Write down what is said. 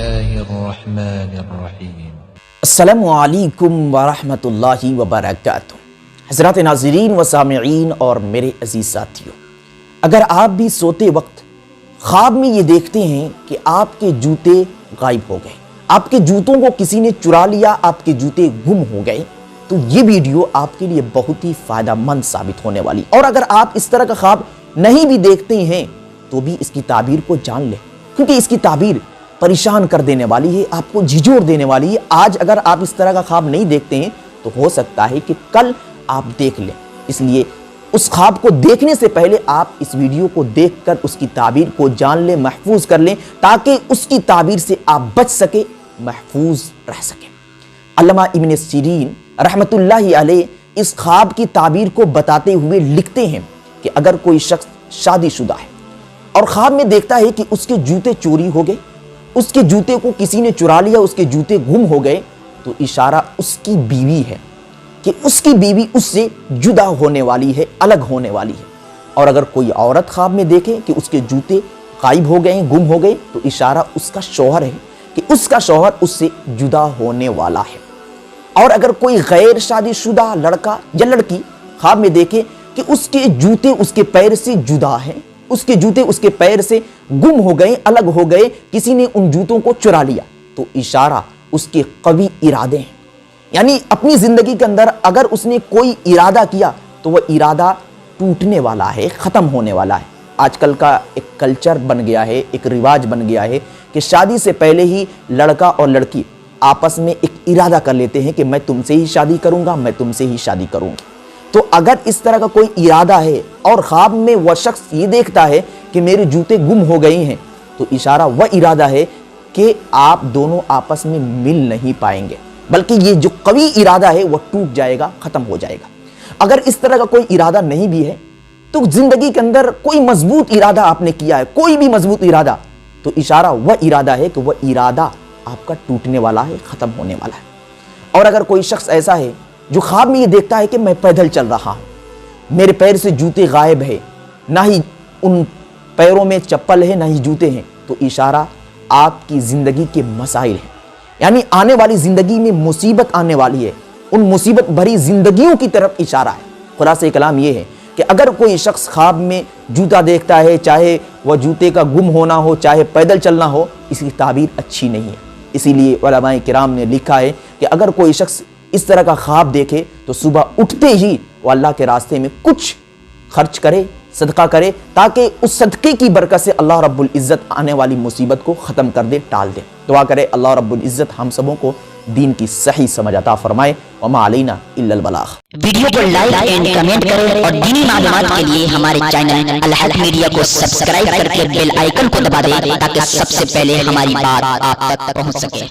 الله الرحمن الرحیم۔ السلام علیکم ورحمۃ اللہ وبرکاتہ۔ حضرات ناظرین و سامعین اور میرے عزیز ساتھیوں، اگر آپ بھی سوتے وقت خواب میں یہ دیکھتے ہیں کہ آپ کے جوتے غائب ہو گئے، آپ کے جوتوں کو کسی نے چرا لیا، آپ کے جوتے گم ہو گئے، تو یہ ویڈیو آپ کے لیے بہت ہی فائدہ مند ثابت ہونے والی۔ اور اگر آپ اس طرح کا خواب نہیں بھی دیکھتے ہیں تو بھی اس کی تعبیر کو جان لیں، کیونکہ اس کی تعبیر پریشان کر دینے والی ہے، آپ کو جھنجھوڑ دینے والی ہے۔ آج اگر آپ اس طرح کا خواب نہیں دیکھتے ہیں تو ہو سکتا ہے کہ کل آپ دیکھ لیں، اس لیے اس خواب کو دیکھنے سے پہلے آپ اس ویڈیو کو دیکھ کر اس کی تعبیر کو جان لیں، محفوظ کر لیں، تاکہ اس کی تعبیر سے آپ بچ سکیں، محفوظ رہ سکیں۔ علامہ ابن سیرین رحمت اللہ علیہ اس خواب کی تعبیر کو بتاتے ہوئے لکھتے ہیں کہ اگر کوئی شخص شادی شدہ ہے اور خواب میں دیکھتا ہے کہ اس کے جوتے چوری ہو گئے، اس کے جوتے کو کسی نے چرا لیا، اس کے جوتے گم ہو گئے، تو اشارہ اس کی بیوی ہے کہ اس کی بیوی اس سے جدا ہونے والی ہے، الگ ہونے والی ہے۔ اور اگر کوئی عورت خواب میں دیکھے کہ اس کے جوتے غائب ہو گئے، گم ہو گئے، تو اشارہ اس کا شوہر ہے کہ اس کا شوہر اس سے جدا ہونے والا ہے۔ اور اگر کوئی غیر شادی شدہ لڑکا یا لڑکی خواب میں دیکھے کہ اس کے جوتے اس کے پیر سے جدا ہیں، اس کے جوتے اس کے پیر سے گم ہو گئے، الگ ہو گئے، کسی نے ان جوتوں کو چرا لیا، تو اشارہ اس کے قوی ارادے ہیں، یعنی اپنی زندگی کے اندر اگر اس نے کوئی ارادہ کیا تو وہ ارادہ ٹوٹنے والا ہے، ختم ہونے والا ہے۔ آج کل کا ایک کلچر بن گیا ہے، ایک رواج بن گیا ہے کہ شادی سے پہلے ہی لڑکا اور لڑکی آپس میں ایک ارادہ کر لیتے ہیں کہ میں تم سے ہی شادی کروں گا، میں تم سے ہی شادی کروں گا۔ تو اگر اس طرح کا کوئی ارادہ ہے اور خواب میں وہ شخص یہ دیکھتا ہے کہ میرے جوتے گم ہو گئے ہیں، تو اشارہ وہ ارادہ ہے کہ آپ دونوں آپس میں مل نہیں پائیں گے، بلکہ یہ جو قوی ارادہ ہے وہ ٹوٹ جائے گا، ختم ہو جائے گا۔ اگر اس طرح کا کوئی ارادہ نہیں بھی ہے تو زندگی کے اندر کوئی مضبوط ارادہ آپ نے کیا ہے، کوئی بھی مضبوط ارادہ، تو اشارہ وہ ارادہ ہے کہ وہ ارادہ آپ کا ٹوٹنے والا ہے، ختم ہونے والا ہے۔ اور اگر کوئی شخص ایسا ہے جو خواب میں یہ دیکھتا ہے کہ میں پیدل چل رہا ہوں، میرے پیر سے جوتے غائب ہیں، نہ ہی ان پیروں میں چپل ہے نہ ہی جوتے ہیں، تو اشارہ آپ کی زندگی کے مسائل ہیں، یعنی آنے والی زندگی میں مصیبت آنے والی ہے، ان مصیبت بھری زندگیوں کی طرف اشارہ ہے۔ خلاصہ کلام یہ ہے کہ اگر کوئی شخص خواب میں جوتا دیکھتا ہے، چاہے وہ جوتے کا گم ہونا ہو، چاہے پیدل چلنا ہو، اس کی تعبیر اچھی نہیں ہے۔ اسی لیے علماء کرام نے لکھا ہے کہ اگر کوئی شخص اس طرح کا خواب دیکھے تو صبح اٹھتے ہی وہ اللہ کے راستے میں کچھ خرچ کرے، صدقہ کرے، تاکہ اس صدقے کی برکت سے اللہ رب العزت آنے والی مصیبت کو ختم کر دے، ٹال دے۔ دعا کرے اللہ رب العزت ہم سبوں کو دین کی صحیح سمجھ عطا فرمائے۔ وما علینا الا البلاغ۔ ویڈیو کو لائک اینڈ کمنٹ کریں اور دینی معلومات کے لیے ہمارے چینل الحق میڈیا کو سبسکرائب کر کے بیل آئیکن کو دبا دیں تاکہ سب سے پہلے ہماری بات آپ تک پہنچ سکے۔